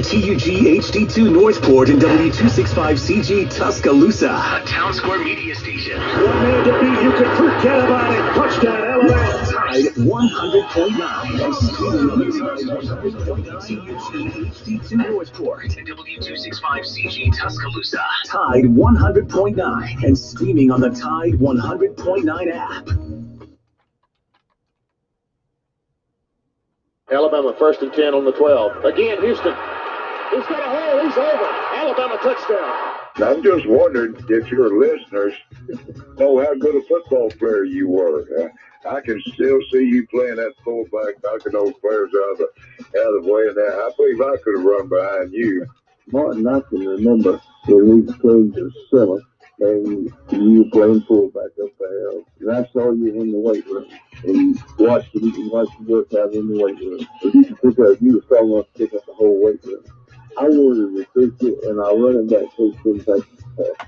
WTUG HD2 Northport and W265CG Tuscaloosa. A Town Square media station. One man to beat, you can forget about it. Touchdown, Alabama. Tide 100.9 and streaming on the Tide HD2 Northport and W265CG Tuscaloosa. Tide 100.9 and streaming on the Tide 100.9 app. Alabama 1st and 10 on the 12. Again, Houston. He's got a hole. He's over. Alabama touchdown. I'm just wondering if your listeners know how good a football player you were. I can still see you playing that fullback, knocking those players out of the way. And I believe I could have run behind you. Martin, I can remember when we played the center and you were playing fullback up there. And I saw you in the weight room and watched you work out in the weight room. You were strong enough to pick up the whole weight room. I wanted to recruit you, and our running back coach didn't take the pass.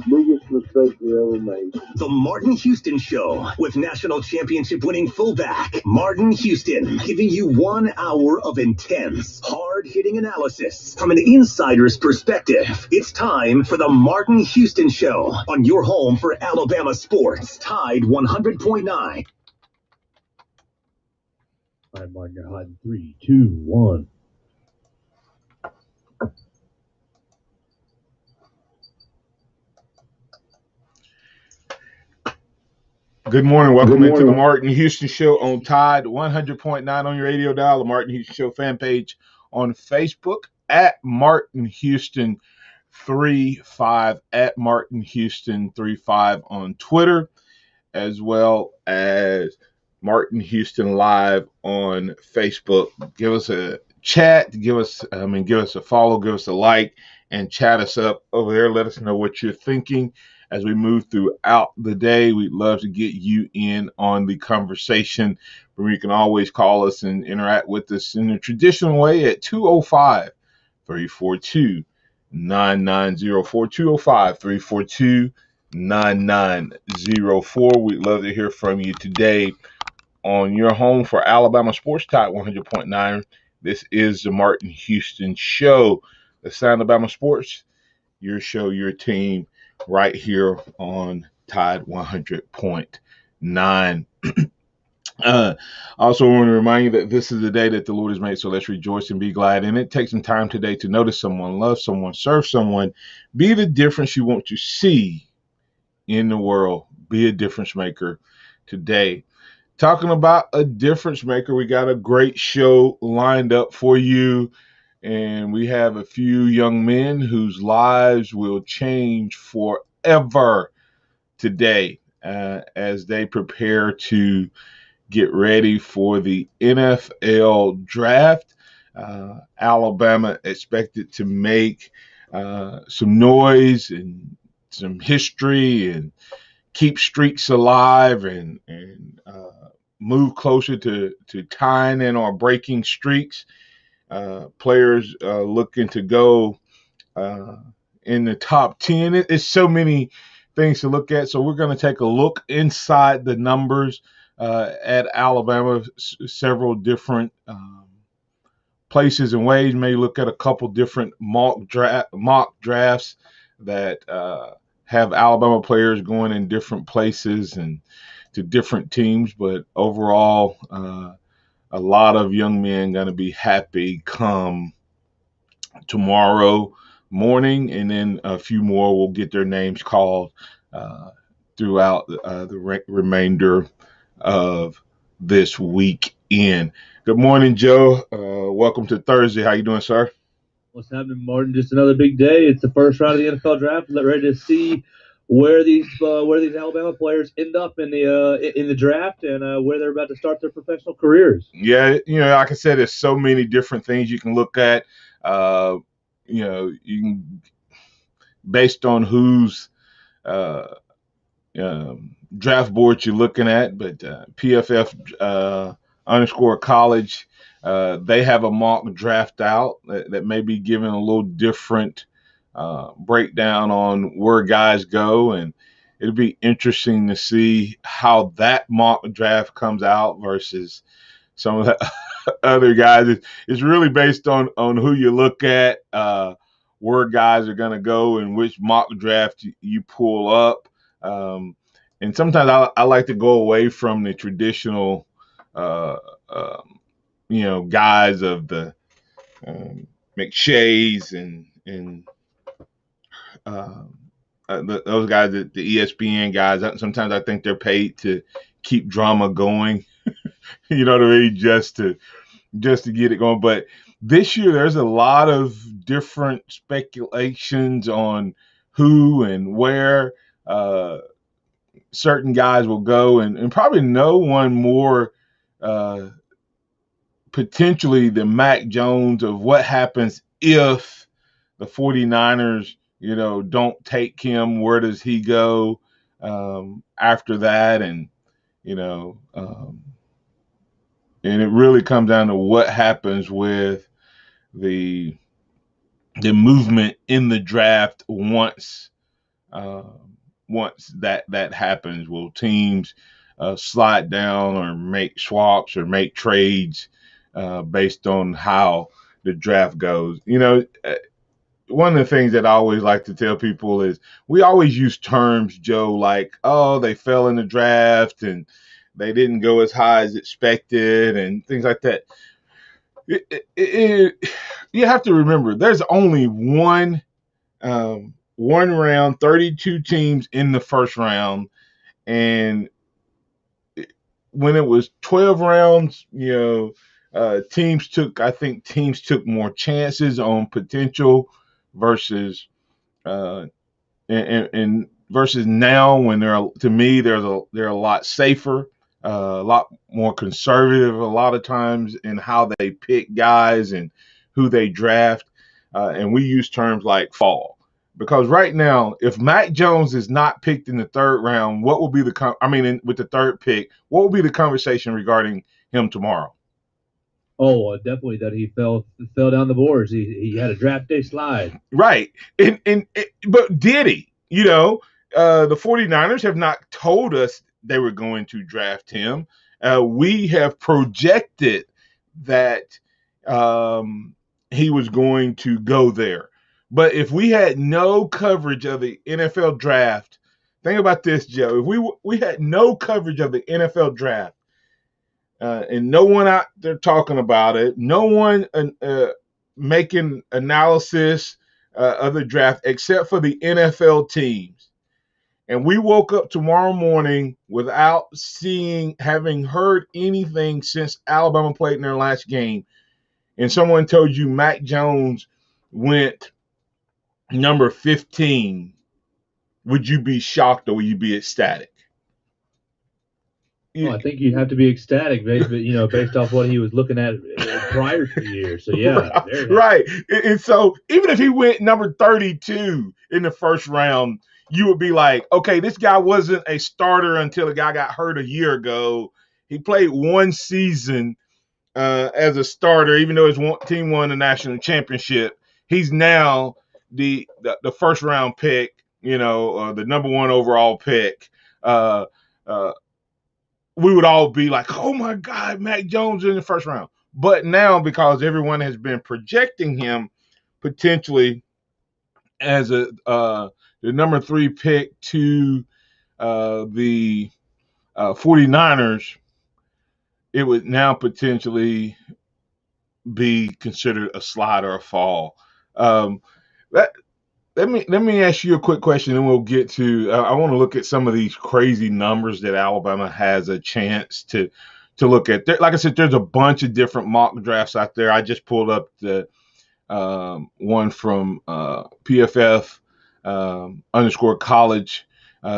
Biggest mistake we ever made. The Martin Houston Show with national championship winning fullback Martin Houston, giving you 1 hour of intense, hard-hitting analysis from an insider's perspective. It's time for the Martin Houston Show on your home for Alabama sports. Tide 100.9. All right, Martin, you're hot in 3, 2, 1. Good morning. Welcome into the Martin Houston Show on Tide 100.9 on your radio dial, the Martin Houston Show fan page on Facebook, at Martin Houston 35, at Martin Houston 35 on Twitter, as well as Martin Houston Live on Facebook. Give us a chat, give us a follow, give us a like, and chat us up over there. Let us know what you're thinking as we move throughout the day. We'd love to get you in on the conversation, where you can always call us and interact with us in the traditional way at 205-342-9904, 205-342-9904. We'd love to hear from you today on your home for Alabama Sports Tide 100.9. This is the Martin Houston Show. The sound of Alabama Sports, your show, your team, right here on Tide 100.9. Also want to remind you that this is the day that the Lord has made, so let's rejoice and be glad in it. Take some time today to notice someone, love someone, serve someone, be the difference you want to see in the world. Be a difference maker today. Talking about a difference maker, we got a great show lined up for you. And we have a few young men whose lives will change forever today as they prepare to get ready for the NFL draft. Alabama expected to make some noise and some history and keep streaks alive and move closer to tying in or breaking streaks. Players looking to go in the top 10. It's so many things to look at. So we're going to take a look inside the numbers at Alabama, several different places and ways. Maybe look at a couple different mock drafts that have Alabama players going in different places and to different teams. But overall, a lot of young men going to be happy come tomorrow morning, and then a few more will get their names called throughout the remainder of this weekend. Good morning, Joe. Welcome to Thursday. How you doing, sir? What's happening, Martin? Just another big day. It's the first round of the NFL draft. Ready to see where these Alabama players end up in the draft and where they're about to start their professional careers. Yeah, like I said, there's so many different things you can look at. You can, based on whose draft board you're looking at, but PFF _college, they have a mock draft out that may be giving a little different breakdown on where guys go, and it'll be interesting to see how that mock draft comes out versus some of the other guys. It's really based on who you look at, where guys are going to go, and which mock draft you pull up. And sometimes I like to go away from the traditional, uh, guys of the McShays and those guys, the ESPN guys. Sometimes I think they're paid to keep drama going. You know what I mean? Just to get it going. But this year, there's a lot of different speculations on who and where certain guys will go, and probably no one more potentially than Mac Jones of what happens if the 49ers, don't take him. Where does he go after that? And, and it really comes down to what happens with the movement in the draft once that happens. Will teams slide down or make swaps or make trades based on how the draft goes? One of the things that I always like to tell people is we always use terms, Joe, like, oh, they fell in the draft and they didn't go as high as expected and things like that. You have to remember there's only one round, 32 teams in the first round. And when it was 12 rounds, teams took more chances on potential versus and versus now when they're a lot safer, a lot more conservative a lot of times in how they pick guys and who they draft, and we use terms like fall because right now if Mac Jones is not picked in the third round, what will be with the third pick, what will be the conversation regarding him tomorrow? Oh, definitely that he fell down the boards. He had a draft day slide. Right. But did he? The 49ers have not told us they were going to draft him. We have projected that he was going to go there. But if we had no coverage of the NFL draft, think about this, Joe. If we had no coverage of the NFL draft, and no one out there talking about it, no one making analysis of the draft except for the NFL teams. And we woke up tomorrow morning without having heard anything since Alabama played in their last game, and someone told you Mac Jones went number 15, would you be shocked or would you be ecstatic? Well, I think you'd have to be ecstatic, based off what he was looking at prior to the year. So yeah, right. And so even if he went number 32 in the first round, you would be like, okay, this guy wasn't a starter until the guy got hurt a year ago. He played one season as a starter, even though his team won the national championship. He's now the first round pick, the number one overall pick. We would all be like, oh my God, Mac Jones in the first round. But now, because everyone has been projecting him potentially as the number 3 pick to the 49ers, it would now potentially be considered a slide or a fall. Let me ask you a quick question, and we'll get to. I want to look at some of these crazy numbers that Alabama has a chance to look at. Like I said, there's a bunch of different mock drafts out there. I just pulled up the one from PFF _college.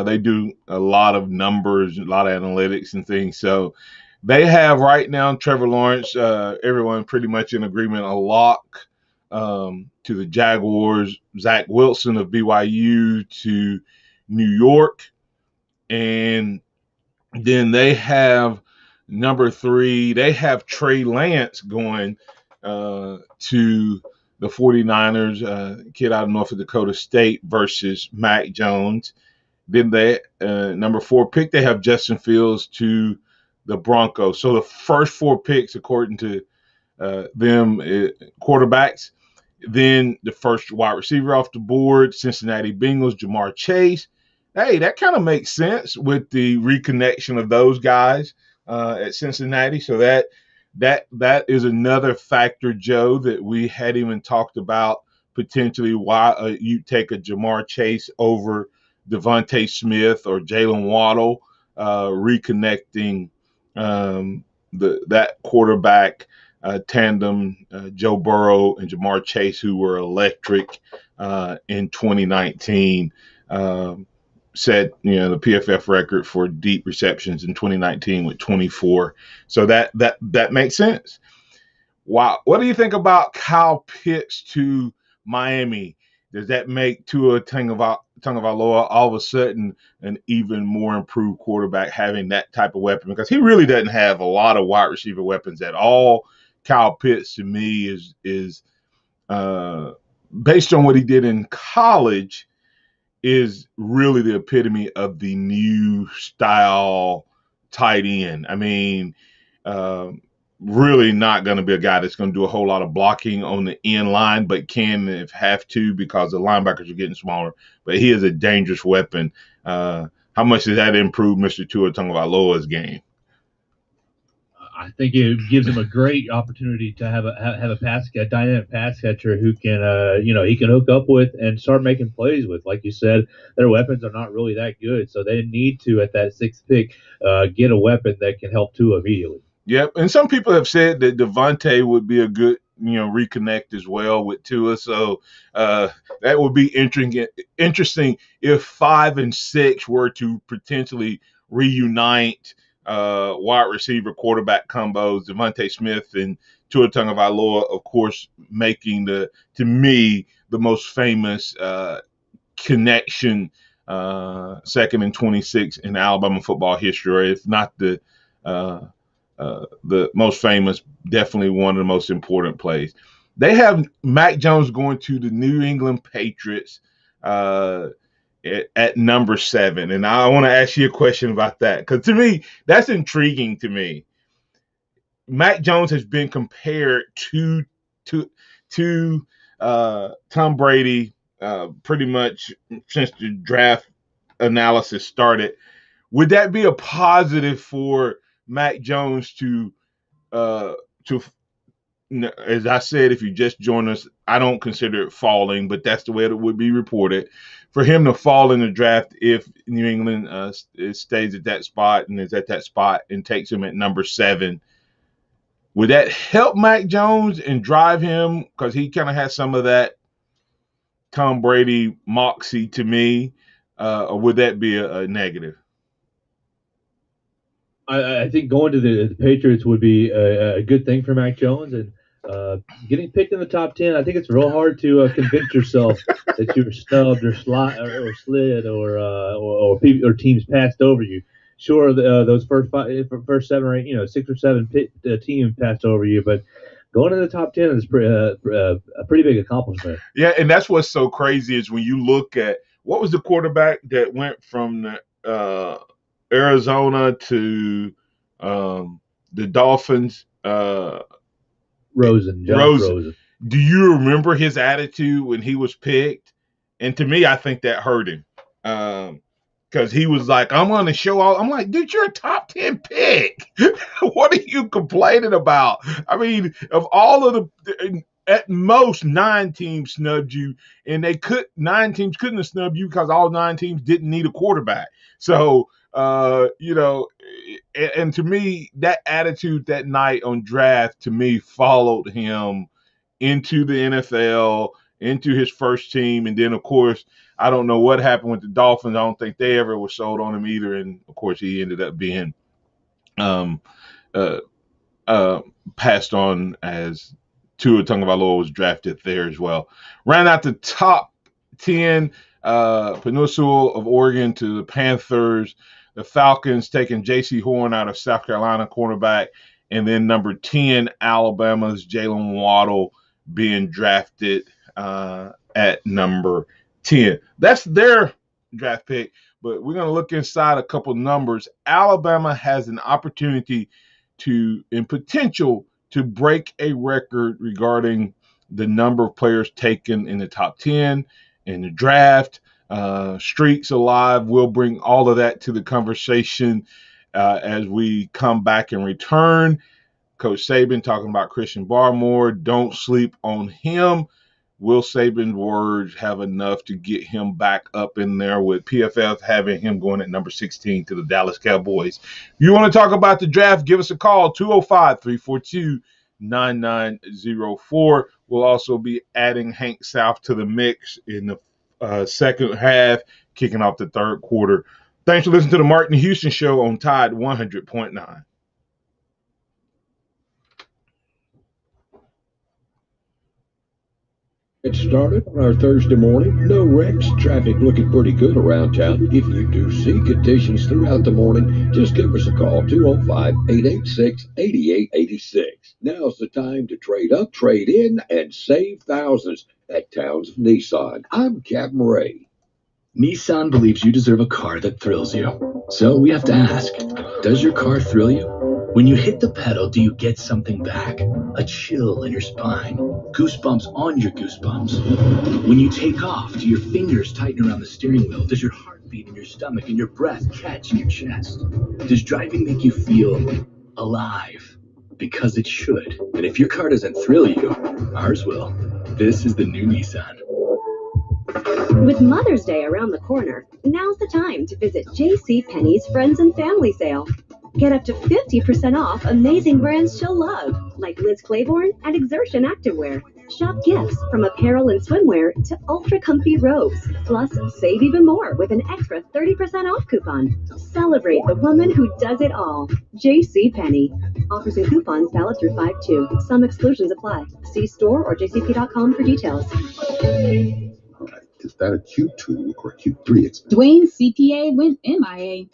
They do a lot of numbers, a lot of analytics and things. So they have right now Trevor Lawrence. Everyone pretty much in agreement, a lock. To the Jaguars, Zach Wilson of BYU to New York. And then they have number 3, they have Trey Lance going to the 49ers, kid out of North Dakota State versus Mac Jones. Then they, number 4 pick, they have Justin Fields to the Broncos. So the first 4 picks, according to quarterbacks. Then the first wide receiver off the board, Cincinnati Bengals, Jamar Chase. Hey, that kind of makes sense with the reconnection of those guys at Cincinnati. So that is another factor, Joe, that we hadn't even talked about potentially why you take a Jamar Chase over Devontae Smith or Jalen Waddle, reconnecting that quarterback tandem, Joe Burrow and Jamar Chase, who were electric in 2019. Set the PFF record for deep receptions in 2019 with 24. So that makes sense. Wow, what do you think about Kyle Pitts to Miami? Does that make Tua Tagovailoa all of a sudden an even more improved quarterback, having that type of weapon? Because he really doesn't have a lot of wide receiver weapons at all. Kyle Pitts to me is based on what he did in college, is really the epitome of the new style tight end. I mean, really not going to be a guy that's going to do a whole lot of blocking on the end line, but can if have to because the linebackers are getting smaller. But he is a dangerous weapon. How much does that improve Mr. Tua Tagovailoa's game? I think it gives him a great opportunity to have a dynamic pass catcher who can, he can hook up with and start making plays with. Like you said, their weapons are not really that good, so they need to at that sixth pick get a weapon that can help Tua immediately. Yep, and some people have said that Devontae would be a good, reconnect as well with Tua. So that would be interesting if 5 and 6 were to potentially reunite wide receiver quarterback combos, Devontae Smith and Tua Tagovailoa, of course, making to me the most famous connection, 2nd and 26 in Alabama football history, or if not the most famous, definitely one of the most important plays. They have Mac Jones going to the New England Patriots at number 7. And I want to ask you a question about that, because to me, that's intriguing to me. Mac Jones has been compared to Tom Brady pretty much since the draft analysis started. Would that be a positive for Mac Jones to as I said, if you just join us, I don't consider it falling, but that's the way it would be reported. For him to fall in the draft if New England stays at that spot and is at that spot and takes him at number 7, would that help Mac Jones and drive him? Because he kind of has some of that Tom Brady moxie to me, or would that be a negative? I think going to the Patriots would be a good thing for Mac Jones, and getting picked in the top 10. I think it's real hard to convince yourself that you were snubbed or slid or teams passed over you. Sure, those first 7 or 8, 6 or 7 teams passed over you, but going to the top 10 is a pretty big accomplishment. Yeah, and that's what's so crazy is when you look at what was the quarterback that went from Arizona to the Dolphins. Rosen. Do you remember his attitude when he was picked? And to me, I think that hurt him because he was like, "I'm going to show all." I'm like, "Dude, you're a top 10 pick. What are you complaining about?" I mean, of all of the, at most 9 teams snubbed you, and 9 teams couldn't have snubbed you because all 9 teams didn't need a quarterback. So. And to me, that attitude that night on draft, to me, followed him into the NFL, into his first team. And then, of course, I don't know what happened with the Dolphins. I don't think they ever were sold on him either. And, of course, he ended up being passed on as Tua Tagovailoa was drafted there as well. Ran out the top 10, Peninsula of Oregon to the Panthers. The Falcons taking J.C. Horn out of South Carolina, cornerback. And then number 10, Alabama's Jalen Waddle being drafted at number 10. That's their draft pick. But we're going to look inside a couple numbers. Alabama has an opportunity and potential to break a record regarding the number of players taken in the top 10 in the draft. Streaks alive. We'll bring all of that to the conversation as we come back and return. Coach Saban talking about Christian Barmore. Don't sleep on him. Will Saban's words have enough to get him back up in there, with PFF having him going at number 16 to the Dallas Cowboys? If you want to talk about the draft, give us a call, 205-342-9904. We'll also be adding Hank South to the mix in the second half, kicking off the third quarter. Thanks for listening to the Martin Houston Show on Tide 100.9. It started on our Thursday morning. No wrecks. Traffic looking pretty good around town. If you do see conditions throughout the morning, just give us a call, 205-886-8886. Now's the time to trade up, trade in, and save thousands at Towns Nissan. I'm Captain Ray. Nissan believes you deserve a car that thrills you. So we have to ask, does your car thrill you? When you hit the pedal, do you get something back? A chill in your spine, goosebumps on your goosebumps. When you take off, do your fingers tighten around the steering wheel? Does your heart beat in your stomach and your breath catch in your chest? Does driving make you feel alive? Because it should. And if your car doesn't thrill you, ours will. This is the new Nissan. With Mother's Day around the corner, now's the time to visit JCPenney's Friends and Family Sale. Get up to 50% off amazing brands she'll love, like Liz Claiborne and Exertion Activewear. Shop gifts from apparel and swimwear to ultra-comfy robes. Plus, save even more with an extra 30% off coupon. Celebrate the woman who does it all. JCPenney. Offers and coupons valid through 5/2. Some exclusions apply. See store or jcp.com for details. Is that a Q2 or Q3 expense? Dwayne's CPA went MIA.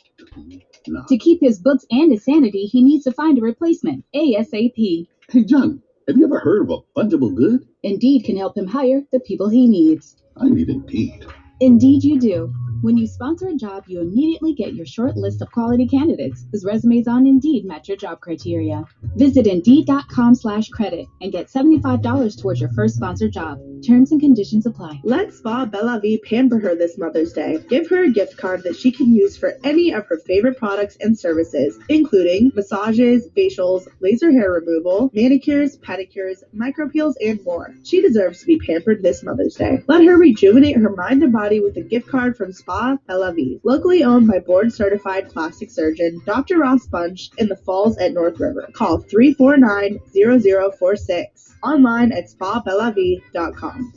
No. To keep his books and his sanity, he needs to find a replacement ASAP. Hey, John, have you ever heard of a fungible good? Indeed can help him hire the people he needs. I need Indeed. Indeed you do. When you sponsor a job, you immediately get your short list of quality candidates whose resumes on Indeed match your job criteria. Visit Indeed.com/credit and get $75 towards your first sponsored job. Terms and conditions apply. Let Spa Bella V pamper her this Mother's Day. Give her a gift card that she can use for any of her favorite products and services, including massages, facials, laser hair removal, manicures, pedicures, micropeels, and more. She deserves to be pampered this Mother's Day. Let her rejuvenate her mind and body with a gift card from Spa Bella V. Locally owned by board-certified plastic surgeon Dr. Ross Bunch in the Falls at North River. Call 349-0046. Online at spabellav.com.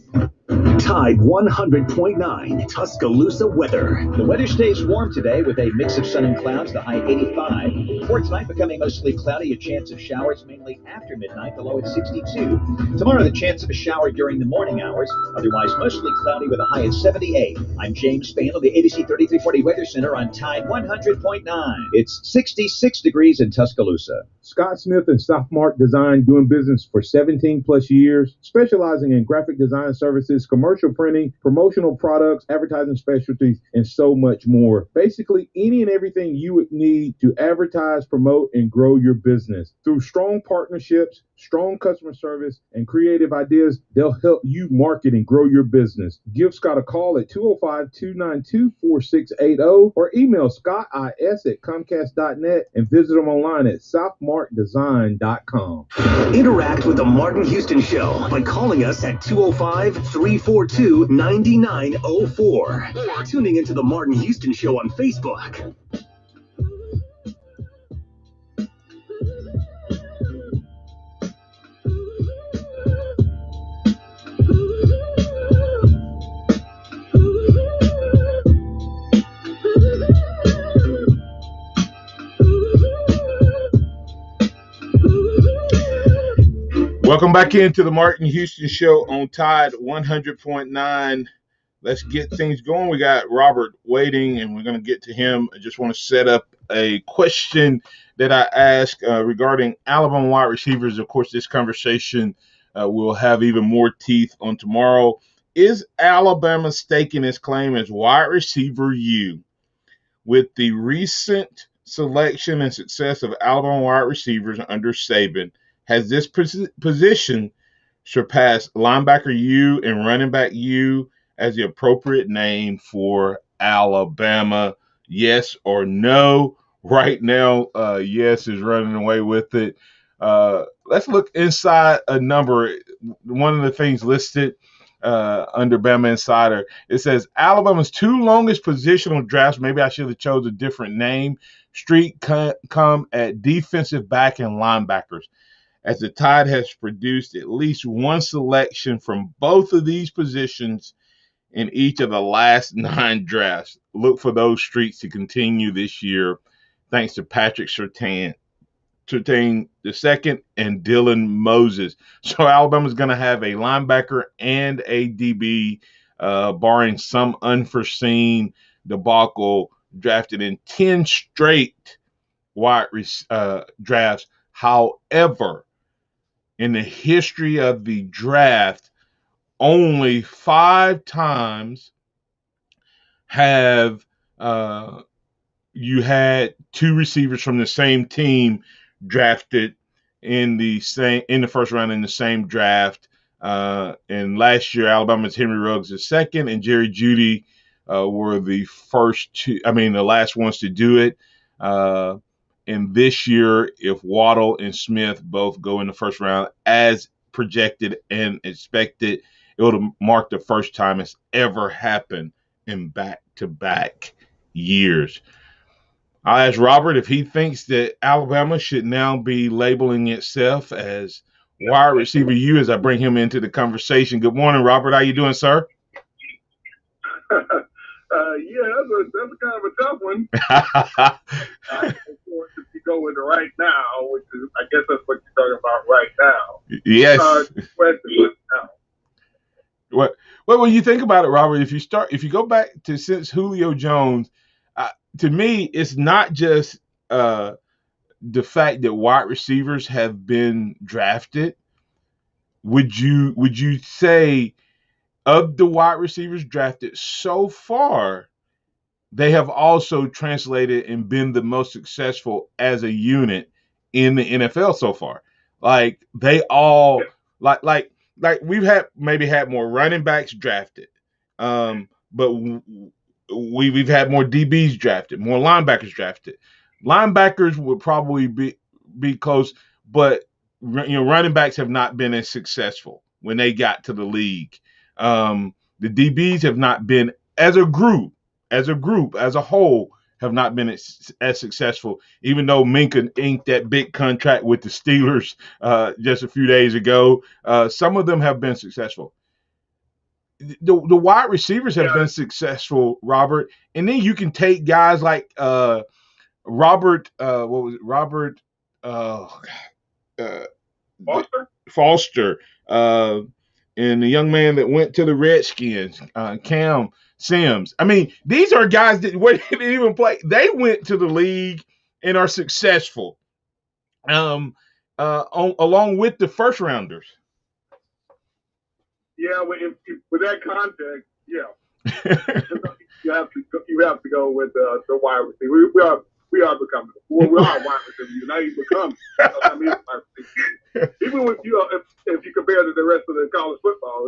Tide 100.9 Tuscaloosa weather. The weather stays warm today with a mix of sun and clouds, the high 85. For tonight, becoming mostly cloudy, a chance of showers mainly after midnight, the low at 62. Tomorrow, the chance of a shower during the morning hours, otherwise mostly cloudy with a high at 78. I'm James Spain of the ABC 3340 Weather Center on Tide 100.9. It's 66 degrees in Tuscaloosa. Scott Smith and Southmark Design, doing business for 17 plus years, specializing in graphic design services, commercial printing, promotional products, advertising specialties, and so much more. Basically, any and everything you would need to advertise, promote, and grow your business. Through strong partnerships, strong customer service, and creative ideas, they'll help you market and grow your business. Give Scott a call at 205-292-4680 or email scottis@comcast.net and visit them online at southmarkdesign.com. Interact with the Martin Houston Show by calling us at 205-342-9904 or tuning into the Martin Houston Show on Facebook. Welcome back into the Martin Houston Show on Tide 100.9. Let's get things going. We got Robert waiting, and we're going to get to him. I just want to set up a question that I asked regarding Alabama wide receivers. Of course, this conversation will have even more teeth on tomorrow. Is Alabama staking its claim as wide receiver U? With the recent selection and success of Alabama wide receivers under Saban, has this position surpassed linebacker U and running back U as the appropriate name for Alabama? Yes or no? Right now, yes is running away with it. Let's look inside a number. One of the things listed under Bama Insider, it says Alabama's 2 longest positional drafts, maybe I should have chose a different name, streak come at defensive back and linebackers, as the Tide has produced at least one selection from both of these positions in each of the last 9 drafts. Look for those streaks to continue this year, thanks to Patrick Surtain II and Dylan Moses. So Alabama's going to have a linebacker and a DB, barring some unforeseen debacle, drafted in 10 straight wide drafts. However, in the history of the draft, only 5 times have you had 2 receivers from the same team drafted in the first round in the same draft. And last year, Alabama's Henry Ruggs II and Jerry Jeudy were the last ones to do it. And this year, if Waddle and Smith both go in the first round as projected and expected, it would mark the first time it's ever happened in back-to-back years. I'll ask Robert if he thinks that Alabama should now be labeling itself as wide receiver U as I bring him into the conversation. Good morning, Robert. How you doing, sir? That's kind of a tough one. If you go with the right now, which is, I guess that's what you're talking about right now. Yes. Well, when you think about it, Robert, if you go back to since Julio Jones, to me, it's not just the fact that wide receivers have been drafted. Would you say of the wide receivers drafted so far, they have also translated and been the most successful as a unit in the NFL so far? Like they all like we've had more running backs drafted, but we've had more DBs drafted, more linebackers drafted. Linebackers would probably be close, but running backs have not been as successful when they got to the league. The DBs have not been as a group, as a whole, have not been as successful, even though Minka inked that big contract with the Steelers just a few days ago. Some of them have been successful. The wide receivers have been successful, Robert. And then you can take guys like Robert Foster, and the young man that went to the Redskins, Cam Sims. I mean, these are guys that didn't even play. They went to the league and are successful, along with the first rounders. Yeah, with that context, yeah, you have to go with the wide receiver. We are becoming. We are wide receivers. Now you become. Even with if you compare to the rest of the college football,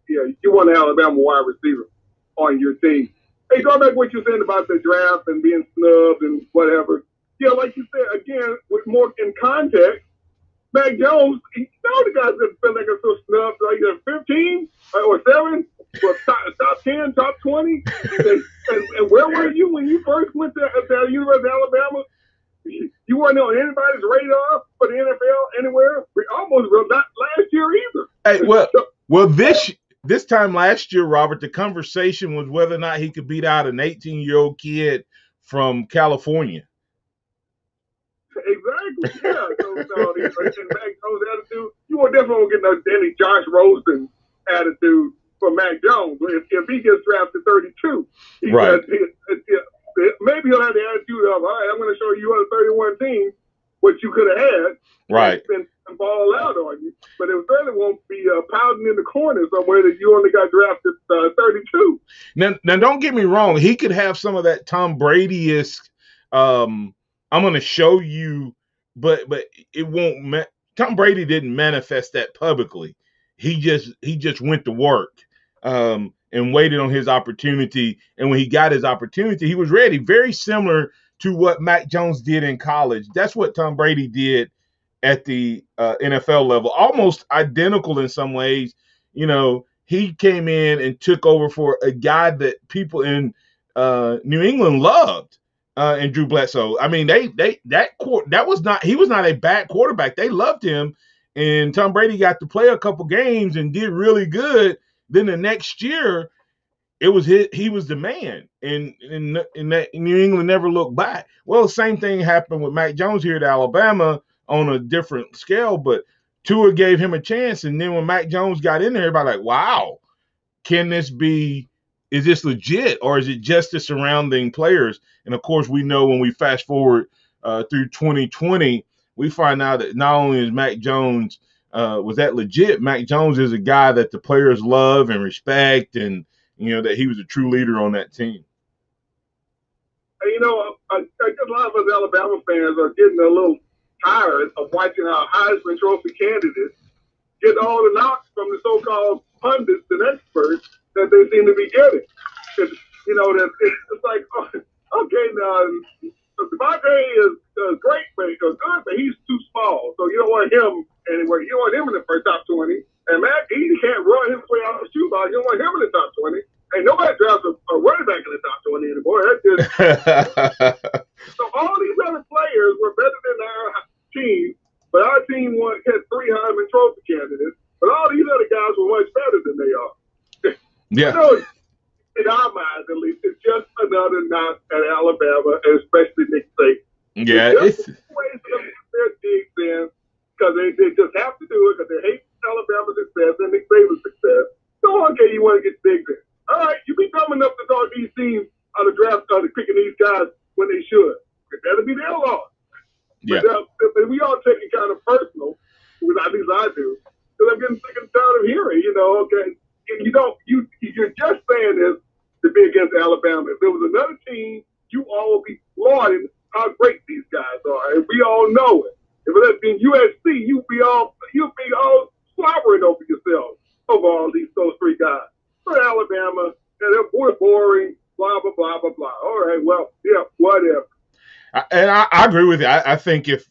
you want an Alabama wide receiver on your team. Hey, going back to what you're saying about the draft and being snubbed and whatever. Yeah, like you said, again, with more in context, Mac Jones, the guys that feel like are so snubbed, like 15 or 7, or top 10, top 20. And where were you when you first went to the University of Alabama? You weren't on anybody's radar for the NFL anywhere. Almost not last year either. Hey, well, this time last year, Robert, the conversation was whether or not he could beat out an 18-year-old kid from California. Exactly. Yeah. So Mac Jones attitude, you won't definitely get any Josh Rosen attitude from Mac Jones. If he gets drafted 32, right? Maybe he'll have the attitude of, all right, I'm going to show you on 31 teams what you could have had, right? And ball out on you. But it certainly won't be pouting in the corner somewhere that you only got drafted 32. Now, don't get me wrong. He could have some of that Tom Brady-esque. I'm going to show you, but it won't. Tom Brady didn't manifest that publicly. He just went to work and waited on his opportunity. And when he got his opportunity, he was ready. Very similar to what Mac Jones did in college. That's what Tom Brady did at the NFL level, almost identical in some ways. You know, he came in and took over for a guy that people in New England loved, and Drew Bledsoe. I mean, he was not a bad quarterback. They loved him, and Tom Brady got to play a couple games and did really good. Then the next year, he was the man, and New England never looked back. Well, the same thing happened with Mac Jones here at Alabama on a different scale, but Tua gave him a chance, and then when Mac Jones got in there, everybody like, wow, is this legit, or is it just the surrounding players? And of course, we know when we fast forward through 2020, we find out that not only is Mac Jones was that legit, Mac Jones is a guy that the players love and respect, and that he was a true leader on that team. I guess a lot of us Alabama fans are getting a little tired of watching our Heisman Trophy candidates get all the knocks from the so-called pundits and experts that they seem to be getting. It's like, okay, now, Devontae is great, but good, but he's too small, so you don't want him anywhere. You don't want him in the first top 20. And Mac, he can't run his way out of the shoebox. You don't want him in the top 20. Ain't nobody drafts a running back in the top 20 anymore. That's just so all these other players were better than our team, but our team had 3 Heisman Trophy candidates. But all these other guys were much better than they are. Yeah. In our minds, at least, it's just another knock at Alabama, and especially Nick Saban. Yeah, it's ways for them to get their digs in because they just have to do it because they hate Alabama's success and Nick Saban's success. So, okay, you want to get digs in. All right, you be dumb enough to talk these teams out of draft, picking these guys when they should. That'll be their loss. Yeah. But we all take it kind of personal, at least I do, because I'm getting sick and tired of hearing, okay, you're just saying this to be against Alabama. If there was another team, you all would be lauding how great these guys are, and we all know it. If it had been USC, you'd be all slobbering over yourselves over all those 3 guys. For Alabama, and they're boring, blah, blah, blah, blah, blah. All right, well, yeah, whatever. And I agree with you. I think if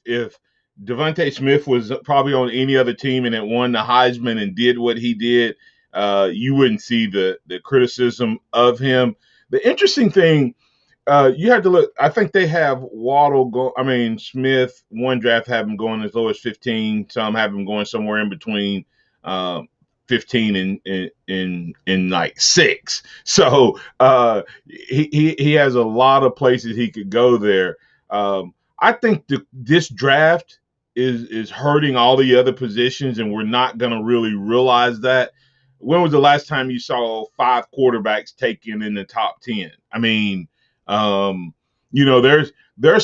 Devontae Smith was probably on any other team and it won the Heisman and did what he did, you wouldn't see the criticism of him. The interesting thing, you have to look. I think they have Smith, one draft have him going as low as 15. Some have him going somewhere in between 15 and like 6. So he has a lot of places he could go there. I think this draft is hurting all the other positions, and we're not going to really realize that. When was the last time you saw 5 quarterbacks taken in the top 10? I mean, there's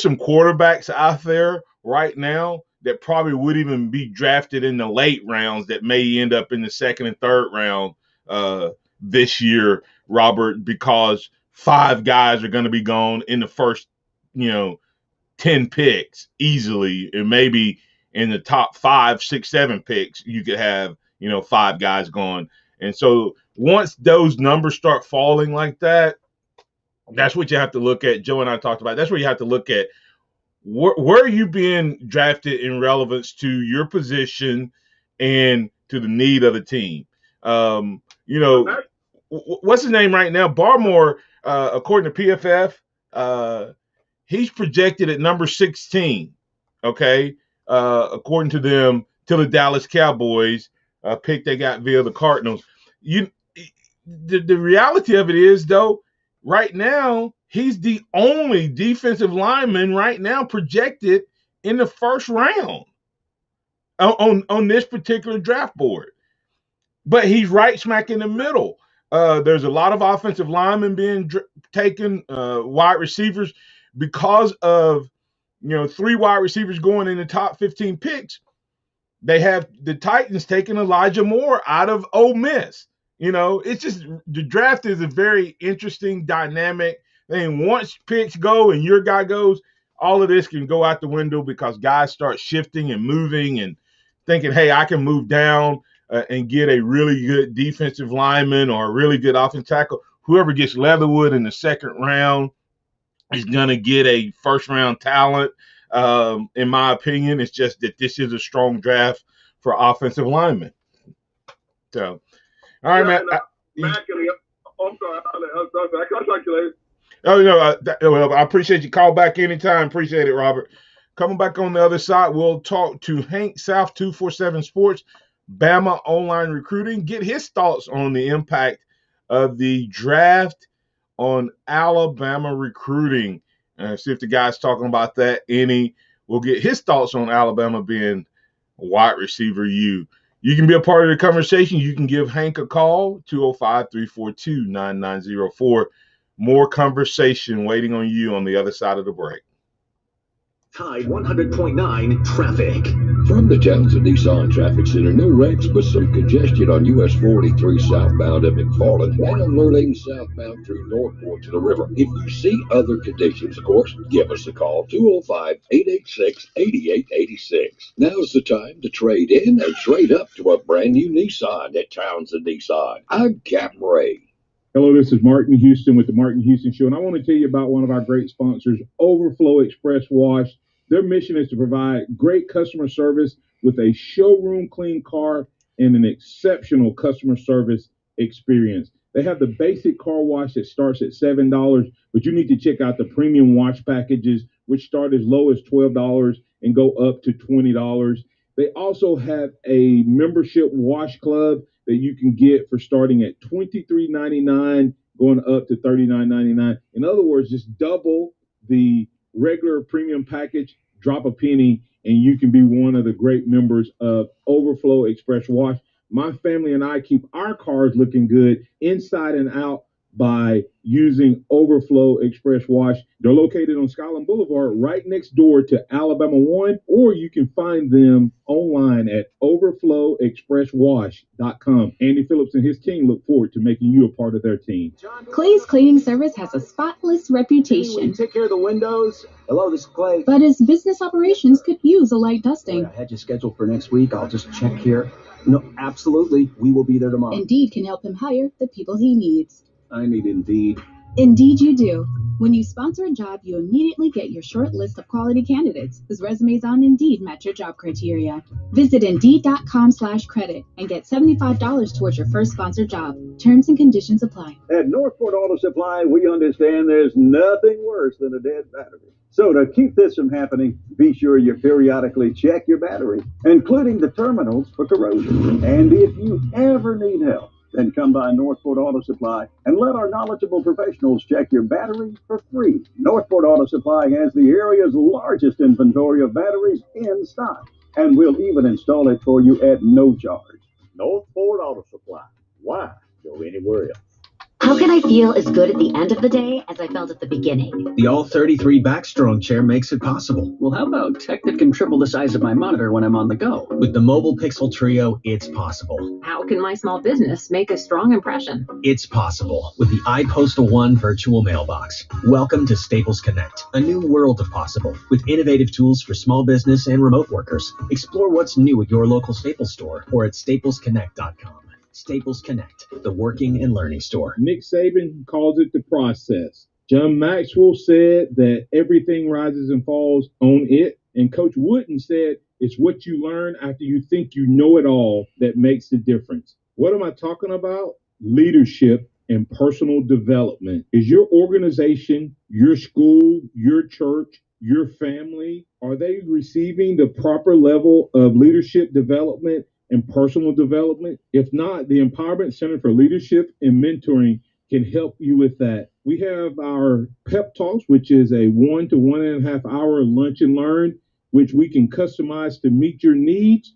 some quarterbacks out there right now that probably would even be drafted in the late rounds that may end up in the 2nd and 3rd round this year, Robert, because 5 guys are going to be gone in the first, 10 picks easily, and maybe in the top 5, 6, 7 picks, you could have, 5 guys gone. And so once those numbers start falling like that, that's what you have to look at. Joe and I talked about. That's where you have to look at where are you being drafted in relevance to your position and to the need of the team. What's his name right now? Barmore, according to PFF, he's projected at number 16. Okay, according to them, to the Dallas Cowboys, pick they got via the Cardinals. The reality of it is, though, right now he's the only defensive lineman right now projected in the first round on this particular draft board. But he's right smack in the middle. There's a lot of offensive linemen being taken, wide receivers, because of 3 wide receivers going in the top 15 picks. They have the Titans taking Elijah Moore out of Ole Miss. It's just the draft is a very interesting, dynamic thing. Once picks go and your guy goes, all of this can go out the window because guys start shifting and moving and thinking, hey, I can move down and get a really good defensive lineman or a really good offensive tackle. Whoever gets Leatherwood in the second round is going to get a first-round talent. In my opinion, it's just that this is a strong draft for offensive linemen. So, all right, Matt. I'm sorry. I'll talk to you later. Oh, no, well, I appreciate you. Call back anytime. Appreciate it, Robert. Coming back on the other side, we'll talk to Hank South, 247 Sports, Bama Online Recruiting. Get his thoughts on the impact of the draft on Alabama recruiting. See if the guy's talking about that any. We'll get his thoughts on Alabama being a wide receiver U. You can be a part of the conversation. You can give Hank a call, 205-342-9904. More conversation waiting on you on the other side of the break. Tide 100.9 traffic. From the Townsend Nissan Traffic Center, no wrecks, but some congestion on US 43 southbound at McFarland, and Lurleen southbound through Northport to the river. If you see other conditions, of course, give us a call, 205-886-8886. Now's the time to trade in and trade up to a brand new Nissan at Townsend Nissan. I'm Cap Ray. Hello, this is Martin Houston with the Martin Houston Show, and I want to tell you about one of our great sponsors, Overflow Express Wash. Their mission is to provide great customer service with a showroom clean car and an exceptional customer service experience. They have the basic car wash that starts at $7, but you need to check out the premium wash packages, which start as low as $12 and go up to $20. They also have a membership wash club that you can get for starting at $23.99, going up to $39.99. In other words, just double the regular premium package, drop a penny, and you can be one of the great members of Overflow Express Wash. My family and I keep our cars looking good inside and out by using Overflow Express Wash. They're located on Skyland Boulevard right next door to Alabama 1, or you can find them online at overflowexpresswash.com. Andy Phillips and his team look forward to making you a part of their team. Clay's Cleaning Service has a spotless reputation. Take care of the windows. Hello, this is Clay. But his business operations could use a light dusting. I had you scheduled for next week. I'll just check here. No, absolutely. We will be there tomorrow. Indeed can help him hire the people he needs. I need Indeed. Indeed you do. When you sponsor a job, you immediately get your short list of quality candidates whose resumes on Indeed match your job criteria. Visit Indeed.com/credit and get $75 towards your first sponsored job. Terms and conditions apply. At Northport Auto Supply, we understand there's nothing worse than a dead battery. So to keep this from happening, be sure you periodically check your battery, including the terminals for corrosion. And if you ever need help, then come by Northport Auto Supply and let our knowledgeable professionals check your battery for free. Northport Auto Supply has the area's largest inventory of batteries in stock, and we'll even install it for you at no charge. Northport Auto Supply. Why go anywhere else? How can I feel as good at the end of the day as I felt at the beginning? The All-33 Backstrong chair makes it possible. Well, how about tech that can triple the size of my monitor when I'm on the go? With the Mobile Pixel Trio, it's possible. How can my small business make a strong impression? It's possible with the iPostal One virtual mailbox. Welcome to Staples Connect, a new world of possible with innovative tools for small business and remote workers. Explore what's new at your local Staples store or at staplesconnect.com. Staples Connect, the working and learning store. Nick Saban calls it the process. John Maxwell said that everything rises and falls on it. And Coach Wooden said it's what you learn after you think you know it all that makes the difference. What am I talking about? Leadership and personal development. Is your organization, your school, your church, your family, are they receiving the proper level of leadership development and personal development? If not, the Empowerment Center for Leadership and Mentoring can help you with that. We have our pep talks, which is a 1 to 1.5 hour lunch and learn, which we can customize to meet your needs.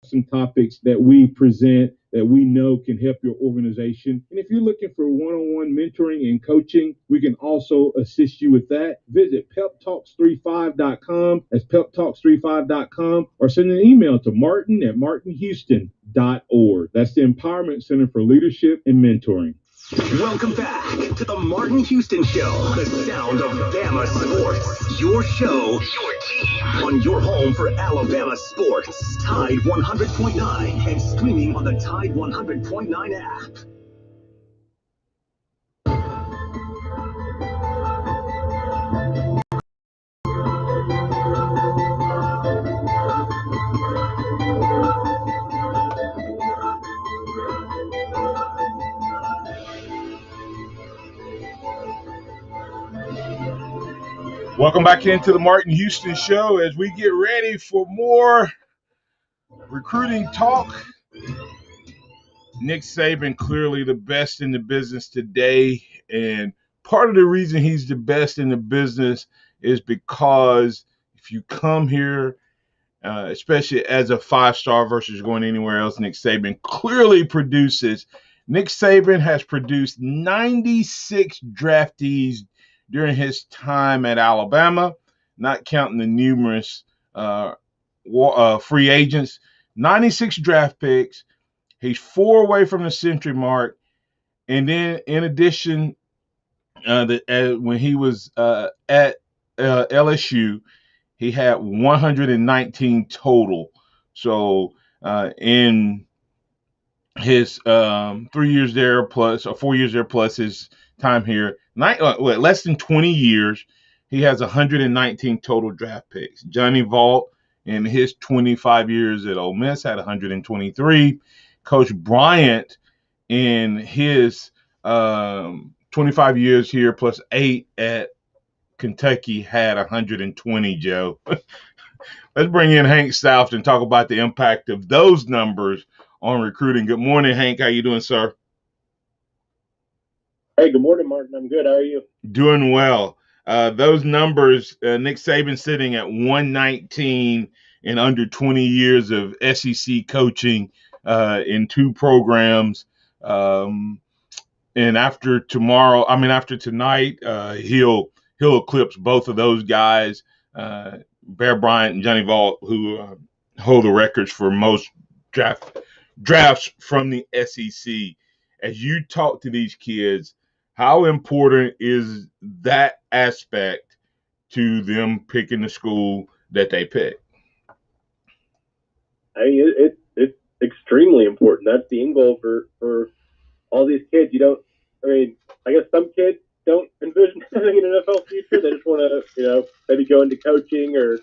Some topics that we present that we know can help your organization. And if you're looking for one-on-one mentoring and coaching, we can also assist you with that. Visit peptalks35.com. That's peptalks35.com, or send an email to martin@martinhouston.org. That's the Empowerment Center for Leadership and Mentoring. Welcome back to the Martin Houston Show, the sound of Bama sports. Your show, your team, on your home for Alabama sports. Tide 100.9 and streaming on the Tide 100.9 app. Welcome back into the Martin Houston Show as we get ready for more recruiting talk. Nick Saban, clearly the best in the business today. And part of the reason he's the best in the business is because if you come here, especially as a five-star versus going anywhere else, Nick Saban clearly produces. Nick Saban has produced 96 draftees during his time at Alabama, not counting the numerous free agents. 96 draft picks. He's 4 away from the century mark. And then in addition, when he was at LSU, he had 119 total. So in his 3 years there plus, or 4 years there plus his time here, less than 20 years, he has 119 total draft picks. Johnny Vault, in his 25 years at Ole Miss, had 123. Coach Bryant, in his 25 years here plus 8 at Kentucky, had 120, Joe. Let's bring in Hank South and talk about the impact of those numbers on recruiting. Good morning, Hank. How you doing, sir? Hey, good morning, Martin. I'm good. How are you? Doing well. Those numbers, Nick Saban sitting at 119 in under 20 years of SEC coaching in 2 programs. And after tonight, he'll eclipse both of those guys, Bear Bryant and Johnny Vault, who hold the records for most drafts from the SEC. As you talk to these kids, how important is that aspect to them picking the school that they pick? I mean, it's extremely important. That's the end goal for all these kids. I guess some kids don't envision having an NFL future. They just want to, maybe go into coaching or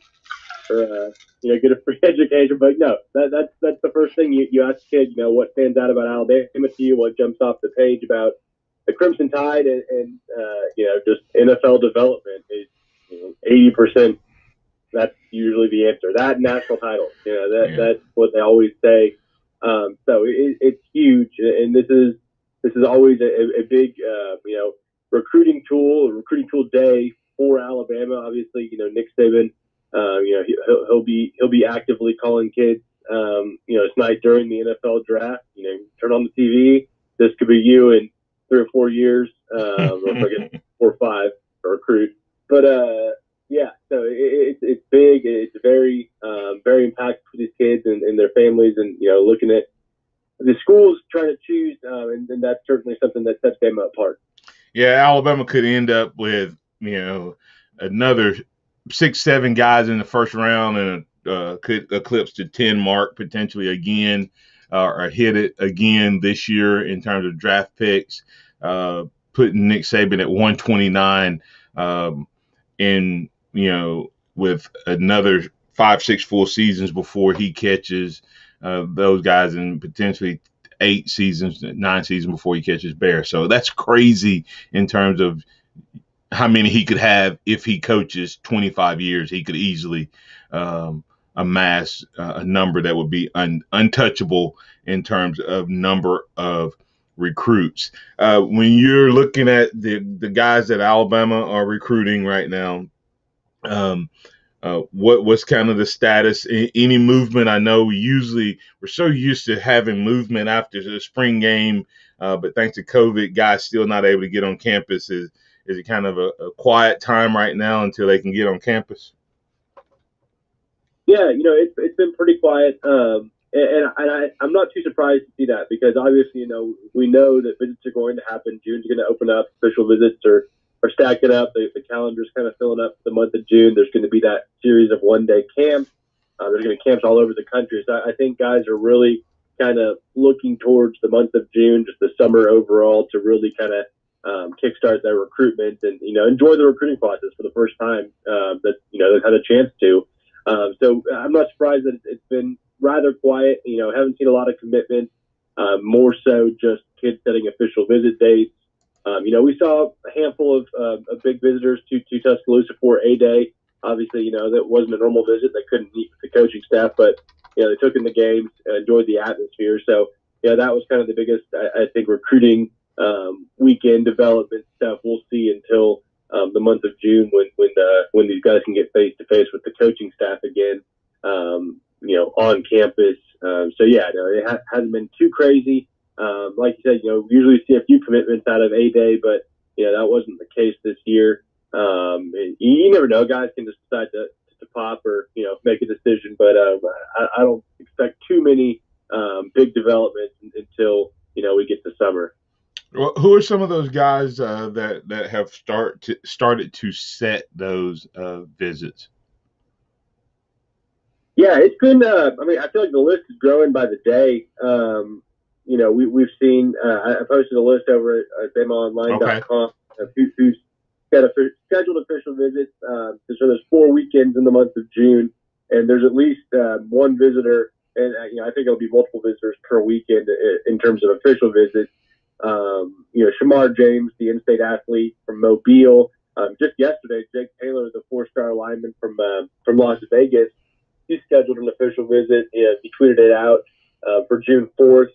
get a free education. But no, that's the first thing you ask a kid. What stands out about Alabama to you? What jumps off the page about the Crimson Tide and just NFL development is 80%. That's usually the answer. That national title, that's what they always say. So it's huge, and this is always a big recruiting tool day for Alabama. Obviously, Nick Saban, he'll be actively calling kids. Tonight during the NFL draft, turn on the TV. This could be you in 3 or 4 years, or I guess 4 or 5 for recruit. But yeah, so it's big. It's very impactful for these kids and their families, and looking at the schools trying to choose, and that's certainly something that sets them apart. Yeah, Alabama could end up with another 6-7 guys in the first round, and could eclipse the 10 mark potentially again, or hit it again this year in terms of draft picks, putting Nick Saban at 129, with another 5-6 full seasons before he catches those guys, and potentially 9 seasons before he catches Bear. So that's crazy in terms of how many he could have if he coaches 25 years. He could easily amass a number that would be untouchable in terms of number of recruits. When you're looking at the guys that Alabama are recruiting right now, what's kind of the status? Any movement? I know we're so used to having movement after the spring game, but thanks to COVID, guys still not able to get on campus. Is it kind of a quiet time right now until they can get on campus? Yeah, it's been pretty quiet. I'm not too surprised to see that because obviously, we know that visits are going to happen. June's going to open up. Official visits are stacking up. The calendar's kind of filling up for the month of June. There's going to be that series of one-day camps. There's going to be camps all over the country. So I think guys are really kind of looking towards the month of June, just the summer overall, to really kind of kickstart their recruitment and, enjoy the recruiting process for the first time that, they've had a chance to. So I'm not surprised that it's been rather quiet. Haven't seen a lot of commitments, more so just kids setting official visit dates. We saw a handful of big visitors to Tuscaloosa for a day. Obviously, that wasn't a normal visit. They couldn't meet with the coaching staff, but, they took in the games, enjoyed the atmosphere. So, that was kind of the biggest, I think, recruiting weekend development stuff we'll see until the month of June when these guys can get face-to-face with the coaching staff again, on campus. It hasn't been too crazy. Like you said, usually see a few commitments out of A-Day, but, that wasn't the case this year. You never know. Guys can just decide to pop or, make a decision, but I don't expect too many big developments until, we get to summer. Well, who are some of those guys that have started to set those visits? Yeah, it's been. I feel like the list is growing by the day. We've seen. I posted a list over at BamaOnline.com of who's got scheduled official visits. So there's 4 weekends in the month of June, and there's at least one visitor, and I think it'll be multiple visitors per weekend in terms of official visits. Shamar James, the in-state athlete from Mobile. Just yesterday, Jake Taylor, the 4-star lineman from Las Vegas, he scheduled an official visit. He tweeted it out for June 4th.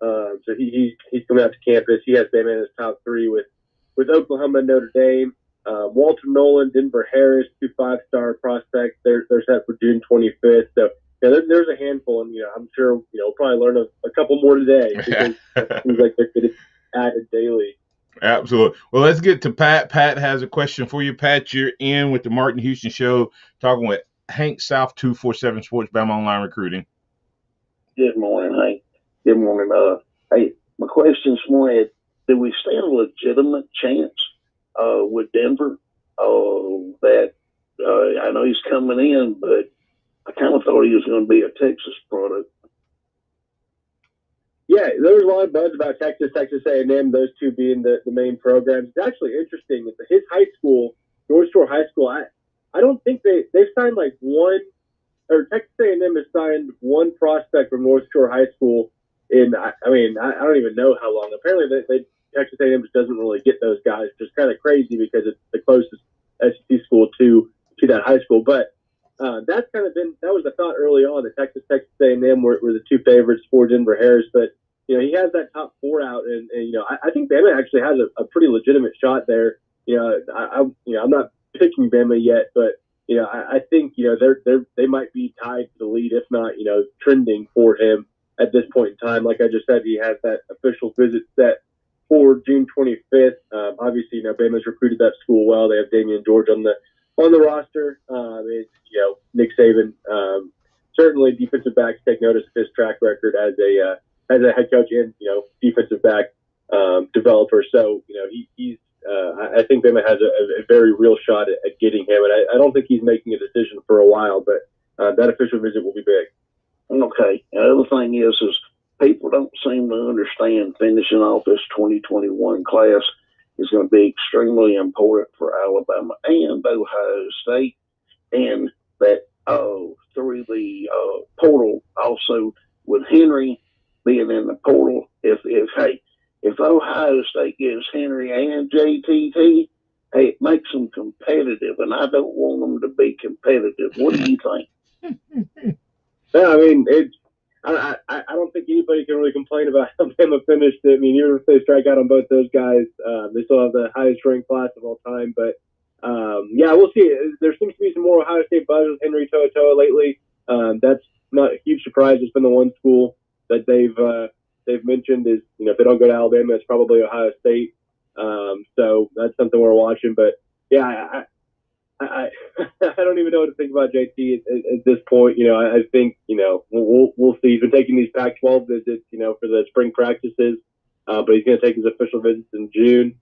So he's coming out to campus. He has Bama in his top 3 with Oklahoma and Notre Dame. Walter Nolan, Denver Harris, 2 5-star prospects. They're set for June 25th. So there's a handful, and I'm sure we'll probably learn a couple more today because it seems like they're getting added daily. Absolutely. Well, let's get to Pat. Pat has a question for you. Pat, you're in with the Martin Houston Show, talking with Hank South, 247 Sports, Bama Online Recruiting. Good morning, Hank. Good morning. Hey, my question this morning is, do we stand a legitimate chance with Denver that I know he's coming in, but I kind of thought he was going to be a Texas product. Yeah, there was a lot of buzz about Texas A&M, those two being the main programs. It's actually interesting. His high school, North Shore High School, I don't think they've signed like one, or Texas A&M has signed one prospect from North Shore High School in, I don't even know how long. Apparently, Texas A&M just doesn't really get those guys, which is kind of crazy because it's the closest SEC school to that high school. But that's kind of been, that was the thought early on that Texas A&M were the two favorites for Denver Harris. But, he has that top 4 out, and I think Bama actually has a pretty legitimate shot there. I'm not picking Bama yet, but I think they might be tied to the lead, if not trending for him at this point in time. Like I just said, he has that official visit set for June 25th. Obviously, Bama's recruited that school well. They have Damian George on the roster. Nick Saban, certainly defensive backs take notice of his track record as a head coach and defensive back developer. So he's I think Bama has a very real shot at getting him, and I don't think he's making a decision for a while. But that official visit will be big. Okay. The other thing is people don't seem to understand finishing off this 2021 class is going to be extremely important for Alabama and Ohio State, and that through the portal also with Henry being in the portal, if Ohio State gives Henry and JTT, hey, it makes them competitive, and I don't want them to be competitive. What do you think? Yeah, I don't think anybody can really complain about how Bama finished it. Even if they strike out on both those guys, they still have the highest ranked class of all time. But we'll see. There seems to be some more Ohio State buzz with Henry To'oTo'o lately. That's not a huge surprise. It's been the one school that they've mentioned is, if they don't go to Alabama, it's probably Ohio State. So that's something we're watching. But yeah, I don't even know what to think about JT at this point. I think we'll see. He's been taking these Pac-12 visits, for the spring practices, but he's going to take his official visits in June.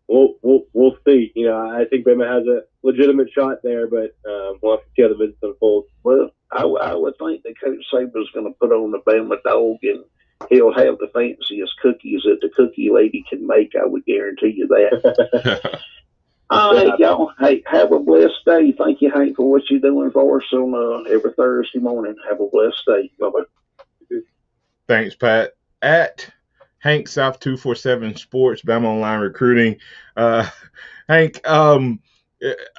We'll see. I think Bama has a legitimate shot there, but we'll have to see how the visits unfold. Well, I would think that Coach Saban's going to put on the Bama dog, and he'll have the fanciest cookies that the cookie lady can make. I would guarantee you that. All right, y'all. Hey, have a blessed day. Thank you, Hank, for what you're doing for us on every Thursday morning. Have a blessed day. Bye-bye. Thanks, Pat. At Hank South 247 Sports, Bama Online Recruiting. Hank, I'm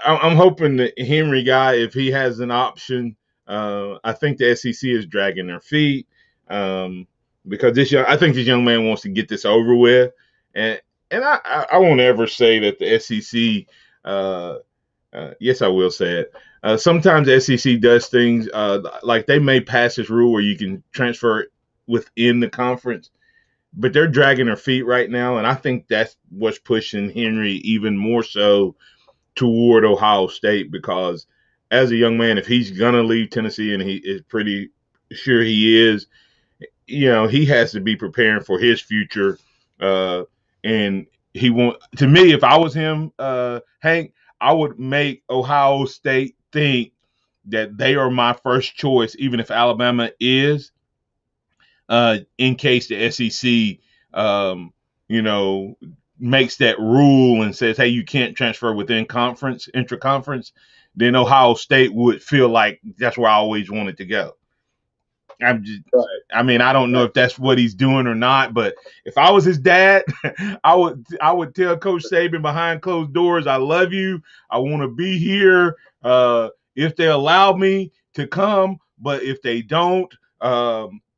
hoping that Henry guy, if he has an option, I think the SEC is dragging their feet because I think this young man wants to get this over with, and I won't ever say that the SEC. Yes, I will say it. Sometimes the SEC does things like they may pass this rule where you can transfer it within the conference, but they're dragging their feet right now, and I think that's what's pushing Henry even more so toward Ohio State, because as a young man, if he's gonna leave Tennessee, and he is pretty sure he is, he has to be preparing for his future, and he won't. To me, if I was him, Hank, I would make Ohio State think that they are my first choice, even if Alabama is, in case the SEC, makes that rule and says, hey, you can't transfer within conference, intra-conference, then Ohio State would feel like that's where I always wanted to go. I don't know if that's what he's doing or not, but if I was his dad, I would tell Coach Saban behind closed doors, I love you. I want to be here if they allow me to come, but if they don't,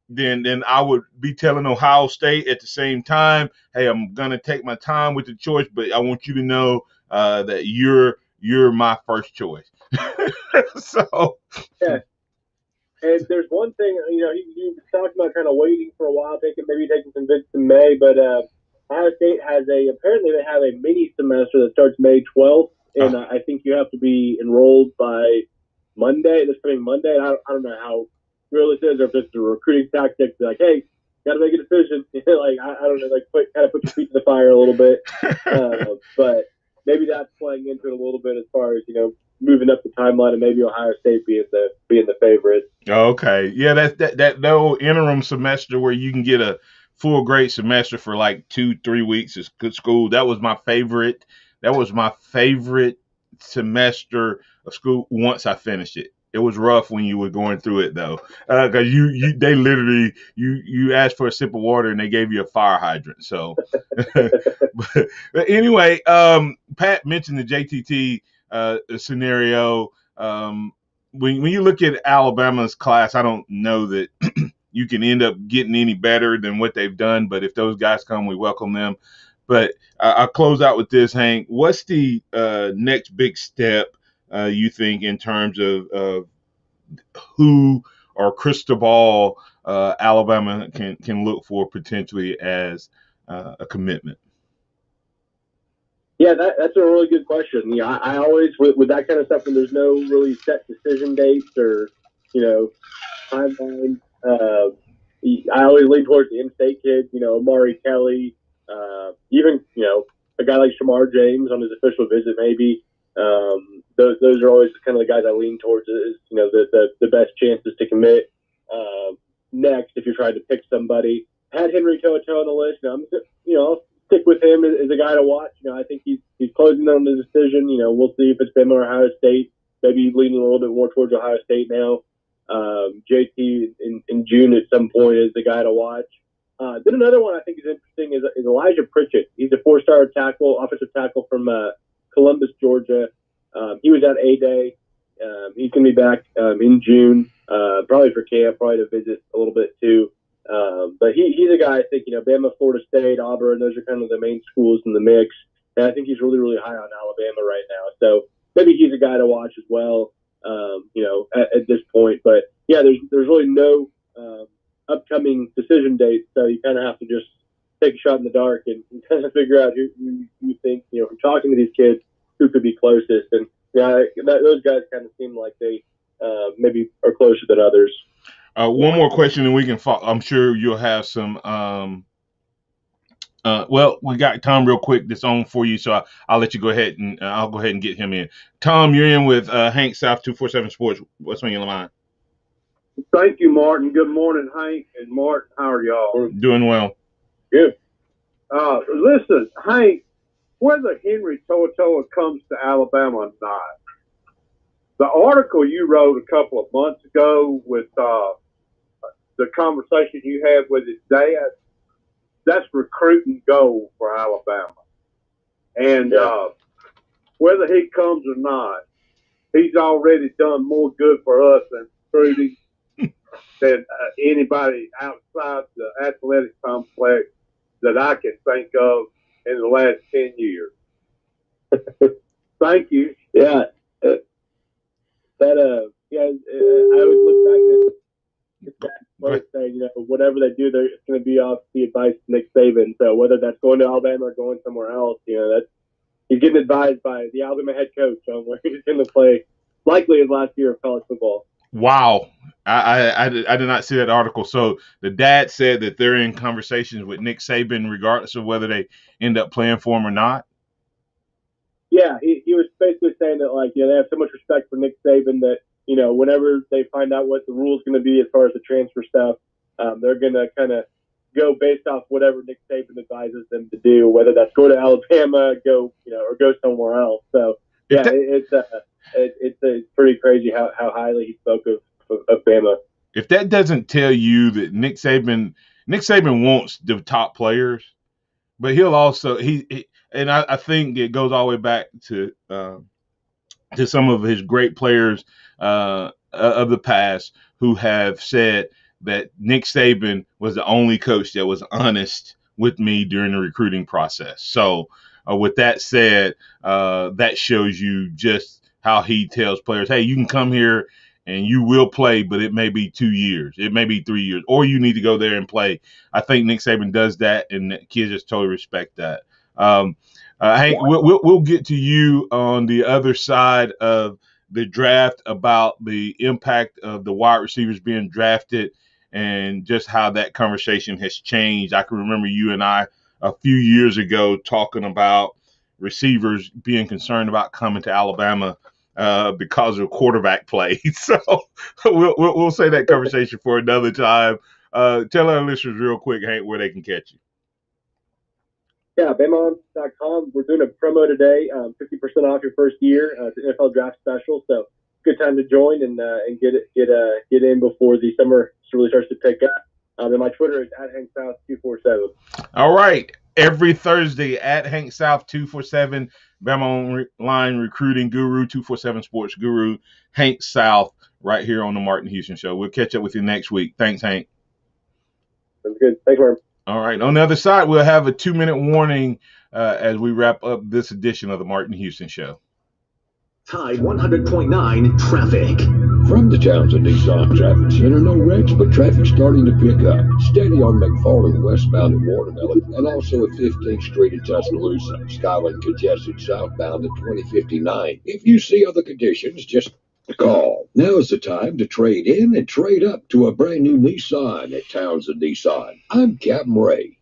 then I would be telling Ohio State at the same time, hey, I'm gonna take my time with the choice, but I want you to know that you're my first choice. So yeah. And there's one thing, you talked about kind of waiting for a while, maybe taking some visits in May, but Ohio State apparently they have a mini semester that starts May 12th, and I think you have to be enrolled by this coming Monday. I don't know how real this is, or if it's a recruiting tactic, like, hey, got to make a decision. I don't know, put your feet to the fire a little bit. But maybe that's playing into it a little bit as far as, moving up the timeline, and maybe Ohio State being the favorite. Okay, yeah, that little interim semester where you can get a full grade semester for like 2-3 weeks is good school. That was my favorite. That was my favorite semester of school once I finished it. It was rough when you were going through it though, because they literally you asked for a sip of water and they gave you a fire hydrant. So, but anyway, Pat mentioned the JTT scenario. When you look at Alabama's class, I don't know that you can end up getting any better than what they've done. But if those guys come, we welcome them. But I'll close out with this, Hank. What's the next big step you think in terms of who or crystal ball Alabama can look for potentially as a commitment? Yeah, that's a really good question. I always, with that kind of stuff, when there's no really set decision dates or, timeline, I always lean towards the in-state kids, Amari Kelly, even, a guy like Shamar James on his official visit, maybe. Those are always kind of the guys I lean towards as, the best chances to commit. Next, if you're trying to pick somebody, had Henry To'oto'o on the list. I'll stick with him as a guy to watch. I think he's closing on the decision. We'll see if it's Bama or Ohio State. Maybe leaning a little bit more towards Ohio State now. JT in June at some point is the guy to watch. Then another one I think is interesting is Elijah Pritchett. He's a 4-star offensive tackle from Columbus, Georgia. He was at A-Day. He's going to be back in June, probably for camp, probably to visit a little bit too. But he's a guy I think, Bama, Florida State, Auburn, those are kind of the main schools in the mix. And I think he's really, really high on Alabama right now. So maybe he's a guy to watch as well, at this point. But yeah, there's really no upcoming decision dates. So you kind of have to just take a shot in the dark and kind of figure out who you think, from talking to these kids, who could be closest. And those guys kind of seem like they maybe are closer than others. One more question, and we can. I'm sure you'll have some. Well, we got Tom real quick that's on for you, so I'll let you go ahead and I'll go ahead and get him in. Tom, you're in with Hank South 247 Sports. What's on your mind? Thank you, Martin. Good morning, Hank and Martin. How are y'all? Doing well. Good. Listen, Hank, whether Henry To'oTo'o comes to Alabama or not, the article you wrote a couple of months ago with the conversation you had with his dad, that's recruiting gold for Alabama. And whether he comes or not, he's already done more good for us than recruiting than anybody outside the athletic complex that I can think of in the last 10 years. Thank you. Yeah. I would look back at both saying, whatever they do, it's going to be off the advice of Nick Saban. So whether that's going to Alabama or going somewhere else, he's getting advised by the Alabama head coach on where he's going to play, likely his last year of college football. Wow. I did not see that article. So the dad said that they're in conversations with Nick Saban regardless of whether they end up playing for him or not. Yeah, he was basically saying that, they have so much respect for Nick Saban that, whenever they find out what the rule's going to be as far as the transfer stuff, they're going to kind of go based off whatever Nick Saban advises them to do, whether that's go to Alabama, or go somewhere else. So, yeah, it's pretty crazy how highly he spoke of Bama. If that doesn't tell you that Nick Saban wants the top players, but he'll also and I think it goes all the way back to some of his great players of the past who have said that Nick Saban was the only coach that was honest with me during the recruiting process. So with that said, that shows you just how he tells players, hey, you can come here and you will play, but it may be 2 years, it may be 3 years, or you need to go there and play. I think Nick Saban does that, and the kids just totally respect that. Hank, we'll get to you on the other side of the draft about the impact of the wide receivers being drafted and just how that conversation has changed. I can remember you and I a few years ago talking about receivers being concerned about coming to Alabama because of quarterback play. So we'll say that conversation for another time. Tell our listeners real quick, Hank, where they can catch you. Yeah, Bama.com. We're doing a promo today, 50% off your first year. It's an NFL draft special, so good time to join and get in before the summer really starts to pick up. And my Twitter is @HankSouth247. All right. Every Thursday at Hank South 247, Bama Online recruiting guru, 247 Sports Guru, Hank South, right here on the Martin Houston Show. We'll catch up with you next week. Thanks, Hank. That's good. Thanks, Martin. All right. On the other side, we'll have a 2-minute warning as we wrap up this edition of the Martin Houston Show. Tide 100.9 traffic. From the Townsend Nissan Traffic Center, no wrecks, but traffic starting to pick up. Steady on McFarland westbound at Watermelon, and also at 15th Street in Tuscaloosa. Skyline congested southbound at 2059. If you see other conditions, just call. Now is the time to trade in and trade up to a brand new Nissan at Townsend Nissan. I'm Captain Ray.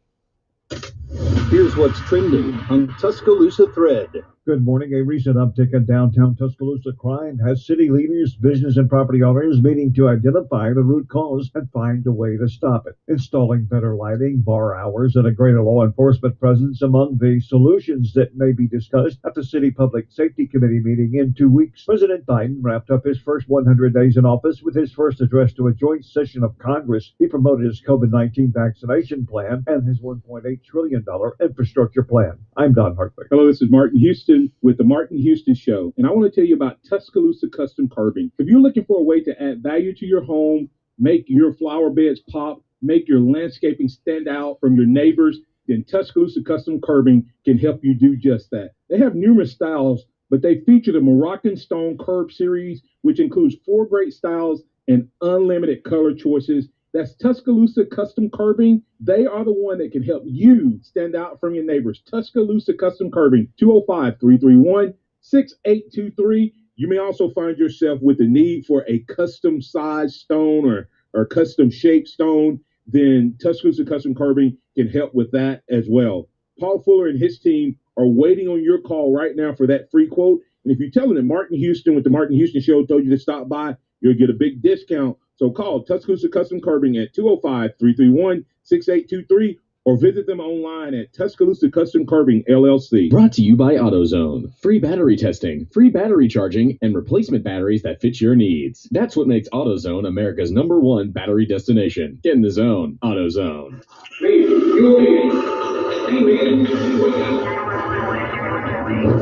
Here's what's trending on Tuscaloosa Thread. Good morning. A recent uptick in downtown Tuscaloosa crime has city leaders, business, and property owners meeting to identify the root cause and find a way to stop it. Installing better lighting, bar hours, and a greater law enforcement presence among the solutions that may be discussed at the City Public Safety Committee meeting in 2 weeks. President Biden wrapped up his first 100 days in office with his first address to a joint session of Congress. He promoted his COVID-19 vaccination plan and his $1.8 trillion infrastructure plan. I'm Don Hartwig. Hello, this is Martin Houston with the Martin Houston Show, and I want to tell you about Tuscaloosa Custom Curbing. If you're looking for a way to add value to your home, make your flower beds pop, make your landscaping stand out from your neighbors, then Tuscaloosa Custom Curbing can help you do just that. They have numerous styles, but they feature the Moroccan Stone Curb series, which includes 4 great styles and unlimited color choices. That's Tuscaloosa Custom Curbing. They are the one that can help you stand out from your neighbors. Tuscaloosa Custom Curbing, 205-331-6000. 6823. You may also find yourself with the need for a custom size stone or custom shaped stone. Then Tuscaloosa Custom Curbing can help with that as well. Paul Fuller and his team are waiting on your call right now for that free quote. And if you tell them that Martin Houston with the Martin Houston Show told you to stop by, you'll get a big discount. So call Tuscaloosa Custom Curbing at 205-331-6823 or visit them online at Tuscaloosa Custom Curbing LLC. Brought to you by AutoZone. Free battery testing, free battery charging, and replacement batteries that fit your needs. That's what makes AutoZone America's #1 battery destination. Get in the zone. AutoZone.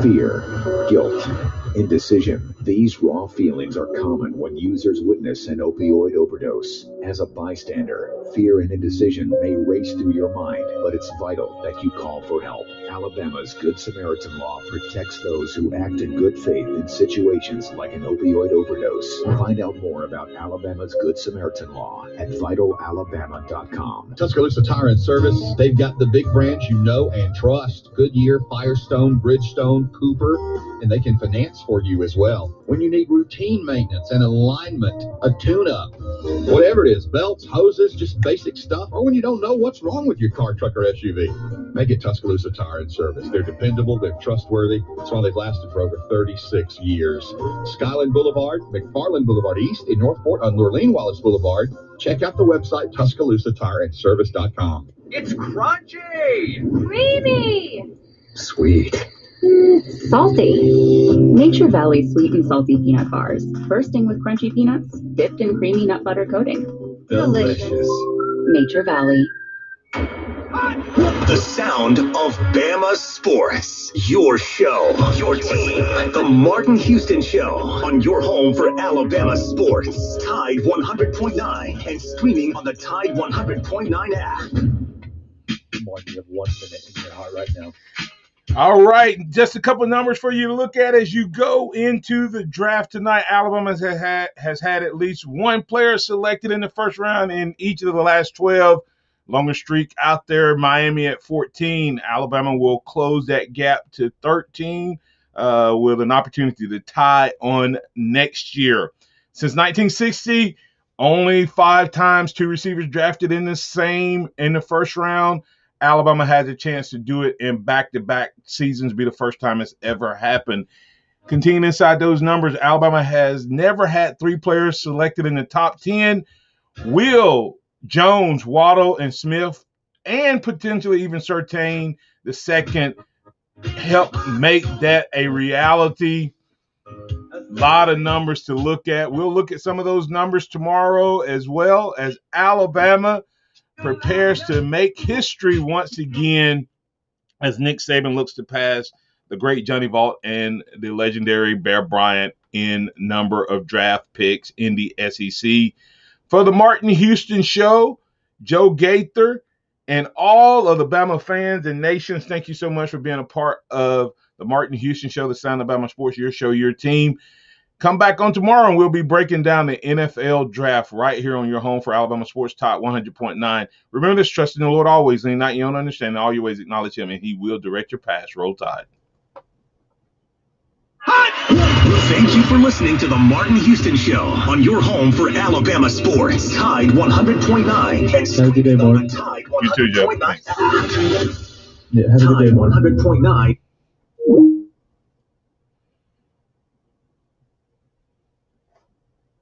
Fear, guilt, indecision. These raw feelings are common when users witness an opioid overdose. As a bystander, fear and indecision may race through your mind, but it's vital that you call for help. Alabama's Good Samaritan law protects those who act in good faith in situations like an opioid overdose. Find out more about Alabama's Good Samaritan law at VitalAlabama.com. Tuscaloosa Tire and Service, they've got the big brands you know and trust. Goodyear, Firestone, Bridgestone, Cooper, and they can finance for you as well. When you need routine maintenance and alignment, a tune-up, whatever it is, belts, hoses, just basic stuff, or when you don't know what's wrong with your car, truck, or SUV, make it Tuscaloosa Tire and Service. They're dependable, they're trustworthy. That's why they've lasted for over 36 years. Skyland Boulevard, McFarland Boulevard East in Northport on Lurleen Wallace Boulevard. Check out the website, TuscaloosaTireandService.com. It's crunchy! Creamy! Sweet. Salty. Nature Valley sweet and salty peanut bars. Bursting with crunchy peanuts, dipped in creamy nut butter coating. Delicious. Nature Valley. The sound of Bama sports. Your show, your team. The Martin Houston Show on your home for Alabama sports. Tide 100.9 and streaming on the Tide 100.9 app. Martin, you have 1 minute in your heart right now. All right, just a couple numbers for you to look at as you go into the draft tonight. Alabama has had at least one player selected in the first round in each of the last 12. Longest streak out there, Miami at 14. Alabama will close that gap to 13 with an opportunity to tie on next year. Since 1960, only 5 times 2 receivers drafted in the first round. Alabama has a chance to do it in back-to-back seasons, be the first time it's ever happened. Continuing inside those numbers, Alabama has never had 3 players selected in the top 10. Will, Jones, Waddle, and Smith, and potentially even Surtain the second, help make that a reality. A lot of numbers to look at. We'll look at some of those numbers tomorrow as well as Alabama prepares to make history once again as Nick Saban looks to pass the great Johnny Vaught and the legendary Bear Bryant in number of draft picks in the SEC. For the Martin Houston Show, Joe Gaither, and all of the Bama fans and nations, thank you so much for being a part of the Martin Houston Show, the Sound of Bama Sports, your show, your team. Come back on tomorrow, and we'll be breaking down the NFL draft right here on your home for Alabama Sports Talk 100.9. Remember this, trust in the Lord always, lean not your own understanding, all your ways acknowledge him, and he will direct your paths. Roll Tide. Thank you for listening to the Martin Houston Show on your home for Alabama sports. Tide 100.9 and Have a good day, Martin. Tide 100.9. You too, Joe. Yeah, have a good day, Martin. 100.9.